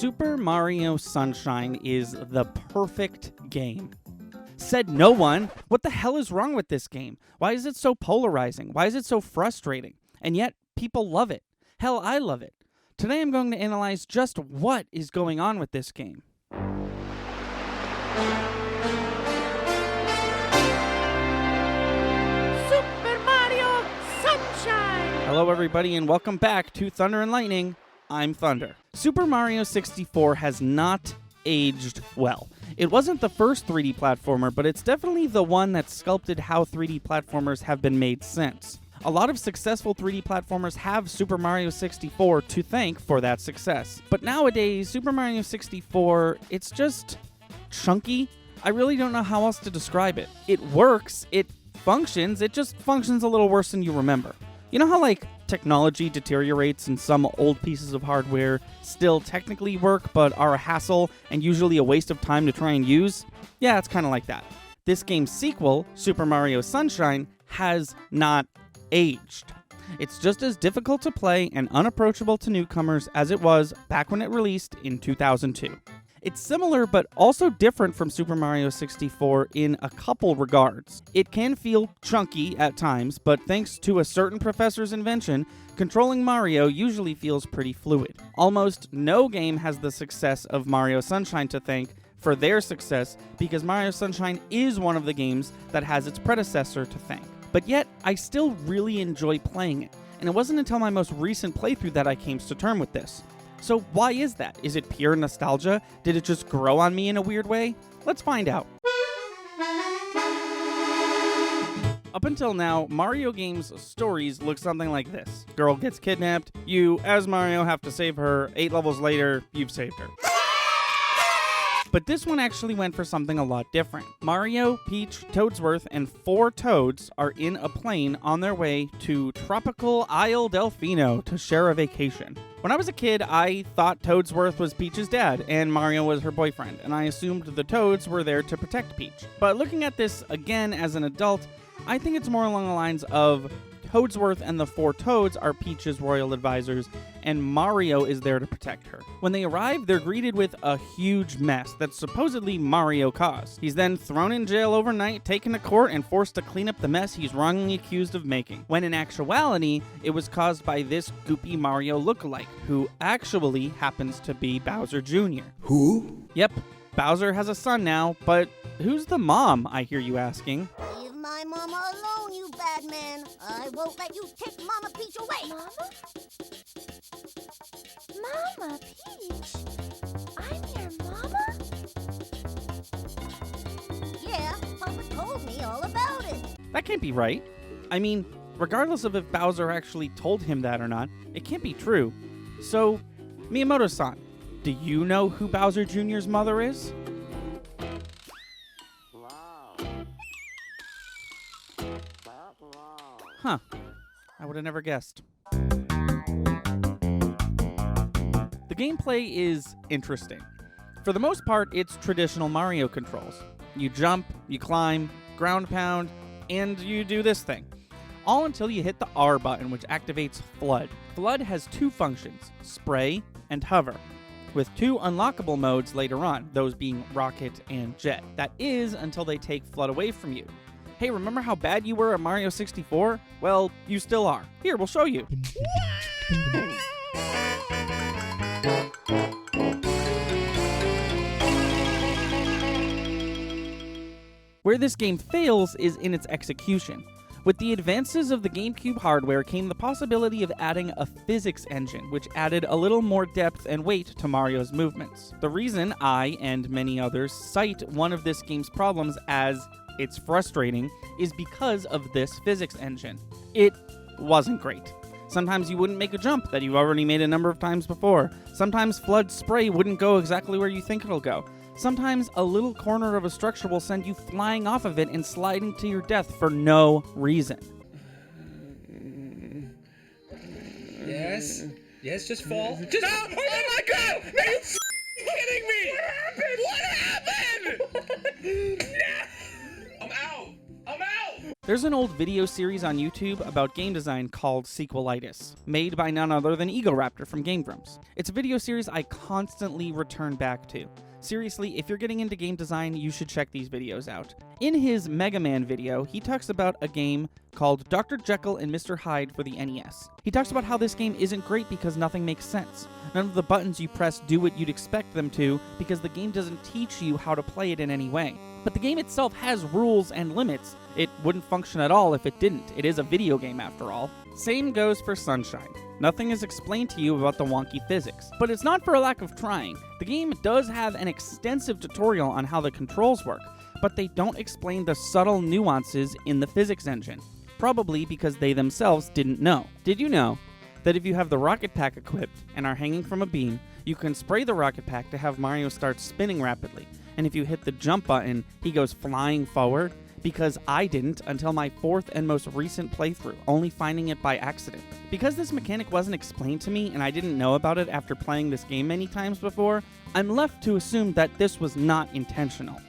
Super Mario Sunshine is the perfect game. Said no one, what the hell is wrong with this game? Why is it so polarizing? Why is it so frustrating? And yet, people love it. Hell, I love it. Today I'm going to analyze just what is going on with this game. Super Mario Sunshine! Hello everybody and welcome back to Thunder and Lightning. I'm Thunder. Super Mario 64 has not aged well. It wasn't the first 3D platformer, but it's definitely the one that sculpted how 3D platformers have been made since. A lot of successful 3D platformers have Super Mario 64 to thank for that success. But nowadays, Super Mario 64, it's just chunky. I really don't know how else to describe it. It works, it functions, it just functions a little worse than you remember. You know how, technology deteriorates and some old pieces of hardware still technically work but are a hassle and usually a waste of time to try and use? Yeah, it's kind of like that. This game's sequel, Super Mario Sunshine, has not aged. It's just as difficult to play and unapproachable to newcomers as it was back when it released in 2002. It's similar but also different from Super Mario 64 in a couple regards. It can feel chunky at times, but thanks to a certain professor's invention, controlling Mario usually feels pretty fluid. Almost no game has the success of Mario Sunshine to thank for their success because Mario Sunshine is one of the games that has its predecessor to thank. But yet, I still really enjoy playing it, and it wasn't until my most recent playthrough that I came to terms with this. So why is that? Is it pure nostalgia? Did it just grow on me in a weird way? Let's find out. Up until now, Mario games' stories look something like this. Girl gets kidnapped, you, as Mario, have to save her, 8 levels later, you've saved her. But this one actually went for something a lot different. Mario, Peach, Toadsworth, and 4 Toads are in a plane on their way to tropical Isle Delfino to share a vacation. When I was a kid, I thought Toadsworth was Peach's dad and Mario was her boyfriend, and I assumed the Toads were there to protect Peach. But looking at this again as an adult, I think it's more along the lines of Toadsworth and the 4 Toads are Peach's royal advisors, and Mario is there to protect her. When they arrive, they're greeted with a huge mess that supposedly Mario caused. He's then thrown in jail overnight, taken to court, and forced to clean up the mess he's wrongly accused of making. When in actuality, it was caused by this goopy Mario lookalike, who actually happens to be Bowser Jr. Who? Yep, Bowser has a son now, but who's the mom, I hear you asking? Leave my mama alone, you bad man. I won't let you take Mama Peach away. Mama Peach? I'm your mama? Yeah, Papa told me all about it. That can't be right. I mean, regardless of if Bowser actually told him that or not, it can't be true. So, Miyamoto-san, do you know who Bowser Jr.'s mother is? Huh. I would have never guessed. The gameplay is interesting. For the most part, it's traditional Mario controls. You jump, you climb, ground pound, and you do this thing. All until you hit the R button, which activates FLUDD. FLUDD has 2 functions, spray and hover, with 2 unlockable modes later on, those being rocket and jet. That is until they take FLUDD away from you. Hey, remember how bad you were at Mario 64? Well, you still are. Here, we'll show you. Where this game fails is in its execution. With the advances of the GameCube hardware came the possibility of adding a physics engine, which added a little more depth and weight to Mario's movements. The reason I, and many others, cite one of this game's problems as it's frustrating is because of this physics engine. It wasn't great. Sometimes you wouldn't make a jump that you've already made a number of times before. Sometimes FLUDD spray wouldn't go exactly where you think it'll go. Sometimes a little corner of a structure will send you flying off of it and sliding to your death for no reason. Yes? Yes, just fall. Just oh my god! Are you kidding me? What happened? What happened? No! I'm out! There's an old video series on YouTube about game design called Sequelitis, made by none other than Egoraptor from Game Grumps. It's a video series I constantly return back to. Seriously, if you're getting into game design, you should check these videos out. In his Mega Man video, he talks about a game called Dr. Jekyll and Mr. Hyde for the NES. He talks about how this game isn't great because nothing makes sense. None of the buttons you press do what you'd expect them to because the game doesn't teach you how to play it in any way. But the game itself has rules and limits. It wouldn't function at all if it didn't. It is a video game after all. Same goes for Sunshine. Nothing is explained to you about the wonky physics, but it's not for a lack of trying. The game does have an extensive tutorial on how the controls work, but they don't explain the subtle nuances in the physics engine, probably because they themselves didn't know. Did you know that if you have the rocket pack equipped and are hanging from a beam, you can spray the rocket pack to have Mario start spinning rapidly, and if you hit the jump button, he goes flying forward? Because I didn't until my 4th and most recent playthrough, only finding it by accident. Because this mechanic wasn't explained to me and I didn't know about it after playing this game many times before, I'm left to assume that this was not intentional.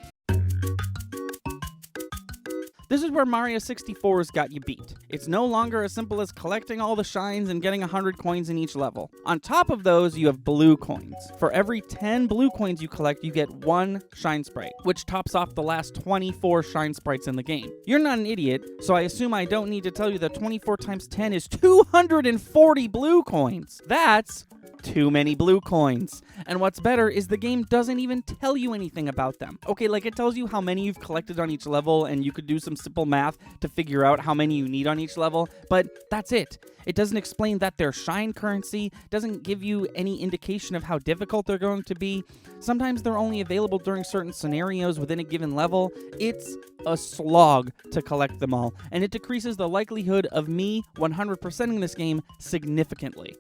This is where Mario 64's got you beat. It's no longer as simple as collecting all the shines and getting 100 coins in each level. On top of those, you have blue coins. For every 10 blue coins you collect, you get 1 shine sprite, which tops off the last 24 shine sprites in the game. You're not an idiot, so I assume I don't need to tell you that 24 times 10 is 240 blue coins. That's too many blue coins. And what's better is the game doesn't even tell you anything about them. Okay, like it tells you how many you've collected on each level, and you could do some simple math to figure out how many you need on each level, but that's it. It doesn't explain that they're shine currency, doesn't give you any indication of how difficult they're going to be. Sometimes they're only available during certain scenarios within a given level. It's a slog to collect them all, and it decreases the likelihood of me 100%ing this game significantly.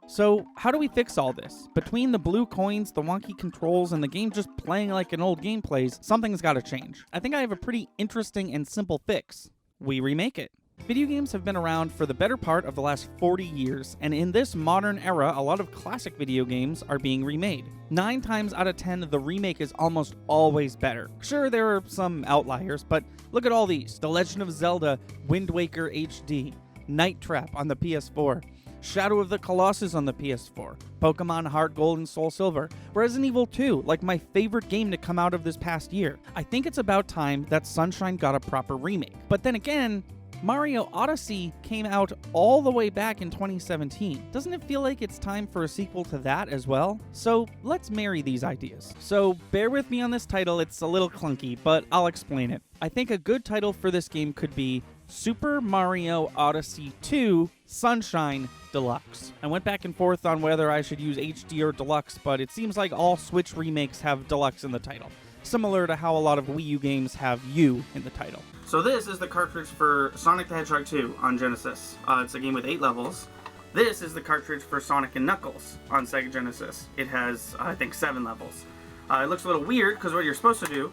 So, how do we fix all this? Between the blue coins, the wonky controls, and the game just playing like an old game plays, something's gotta change. I think I have a pretty interesting and simple fix. We remake it. Video games have been around for the better part of the last 40 years, and in this modern era, a lot of classic video games are being remade. 9 times out of 10, the remake is almost always better. Sure, there are some outliers, but look at all these. The Legend of Zelda, Wind Waker HD, Night Trap on the PS4, Shadow of the Colossus on the PS4, Pokemon Heart Gold and Soul Silver, Resident Evil 2, like my favorite game to come out of this past year. I think it's about time that Sunshine got a proper remake. But then again, Mario Odyssey came out all the way back in 2017. Doesn't it feel like it's time for a sequel to that as well? So let's marry these ideas. So bear with me on this title, it's a little clunky, but I'll explain it. I think a good title for this game could be Super Mario Odyssey 2 Sunshine Deluxe. I went back and forth on whether I should use HD or Deluxe, but it seems like all Switch remakes have Deluxe in the title, similar to how a lot of Wii U games have U in the title. So this is the cartridge for Sonic the Hedgehog 2 on Genesis. It's a game with 8 levels. This is the cartridge for Sonic and Knuckles on Sega Genesis. It has, I think, 7 levels. It looks a little weird because what you're supposed to do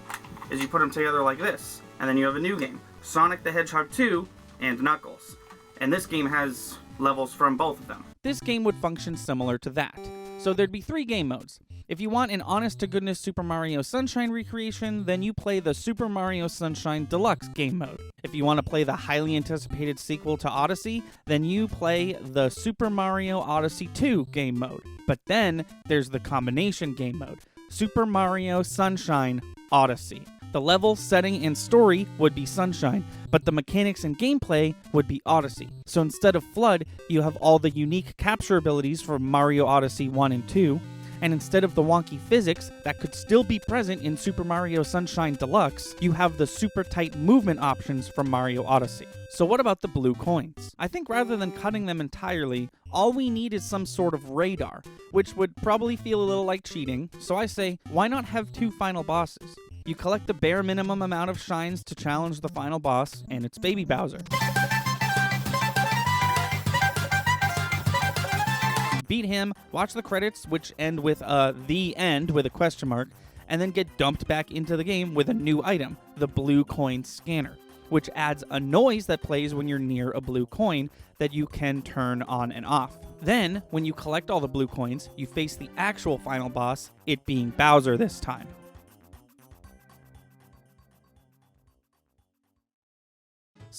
is you put them together like this, and then you have a new game, Sonic the Hedgehog 2 and Knuckles. And this game has levels from both of them. This game would function similar to that. So there'd be 3 game modes. If you want an honest-to-goodness Super Mario Sunshine recreation, then you play the Super Mario Sunshine Deluxe game mode. If you want to play the highly anticipated sequel to Odyssey, then you play the Super Mario Odyssey 2 game mode. But then there's the combination game mode, Super Mario Sunshine Odyssey. The level, setting, and story would be Sunshine, but the mechanics and gameplay would be Odyssey. So instead of Flood, you have all the unique capture abilities from Mario Odyssey 1 and 2, and instead of the wonky physics that could still be present in Super Mario Sunshine Deluxe, you have the super tight movement options from Mario Odyssey. So what about the blue coins? I think rather than cutting them entirely, all we need is some sort of radar, which would probably feel a little like cheating, so I say, why not have 2 final bosses? You collect the bare minimum amount of shines to challenge the final boss, and it's Baby Bowser. Beat him, watch the credits, which end with the end with a question mark, and then get dumped back into the game with a new item, the blue coin scanner, which adds a noise that plays when you're near a blue coin that you can turn on and off. Then, when you collect all the blue coins, you face the actual final boss, it being Bowser this time.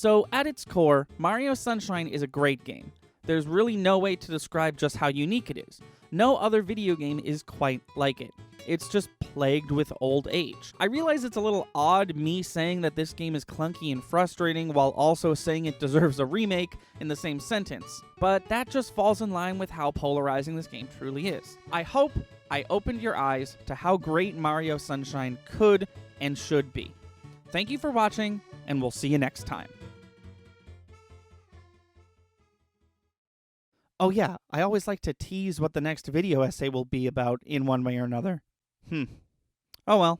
So, at its core, Mario Sunshine is a great game. There's really no way to describe just how unique it is. No other video game is quite like it. It's just plagued with old age. I realize it's a little odd me saying that this game is clunky and frustrating while also saying it deserves a remake in the same sentence, but that just falls in line with how polarizing this game truly is. I hope I opened your eyes to how great Mario Sunshine could and should be. Thank you for watching, and we'll see you next time. Oh yeah, I always like to tease what the next video essay will be about in one way or another. Oh well.